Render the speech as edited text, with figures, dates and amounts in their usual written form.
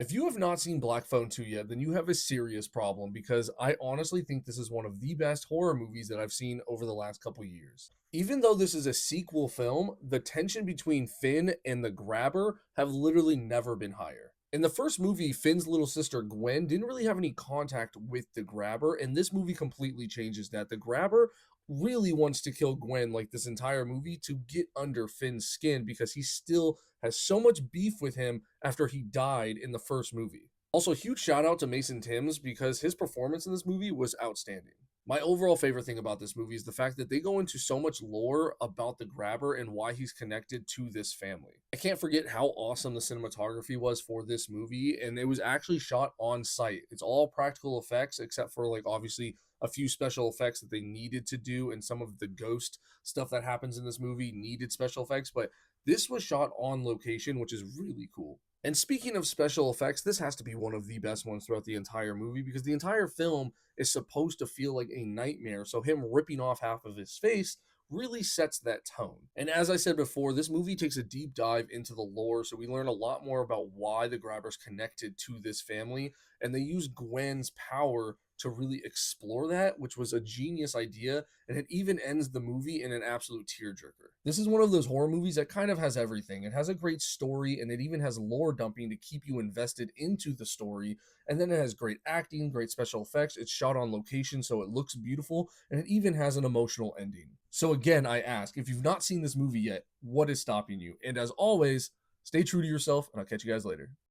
If you have not seen Black Phone 2 yet, then you have a serious problem because I honestly think this is one of the best horror movies that I've seen over the last couple years. Even though this is a sequel film, the tension between Finn and the Grabber have literally never been higher. In the first movie, Finn's little sister Gwen didn't really have any contact with the Grabber, and this movie completely changes that. The Grabber really wants to kill Gwen like this entire movie to get under Finn's skin because he still has so much beef with him after he died in the first movie. Also, huge shout out to Mason Timms because his performance in this movie was outstanding. My overall favorite thing about this movie is the fact that they go into so much lore about the Grabber and why he's connected to this family. I can't forget how awesome the cinematography was for this movie, and it was actually shot on site. It's all practical effects, except for, like, obviously a few special effects that they needed to do, and some of the ghost stuff that happens in this movie needed special effects, but this was shot on location, which is really cool. And speaking of special effects, this has to be one of the best ones throughout the entire movie because the entire film is supposed to feel like a nightmare. So him ripping off half of his face really sets that tone. And as I said before, this movie takes a deep dive into the lore, so we learn a lot more about why the Grabber's connected to this family, and they use Gwen's power to really explore that, which was a genius idea, and it even ends the movie in an absolute tearjerker. This is one of those horror movies that kind of has everything. It has a great story, and it even has lore dumping to keep you invested into the story, and then it has great acting, great special effects. It's shot on location, so it looks beautiful, and it even has an emotional ending. So again, I ask, if you've not seen this movie yet, what is stopping you? And as always, stay true to yourself, and I'll catch you guys later.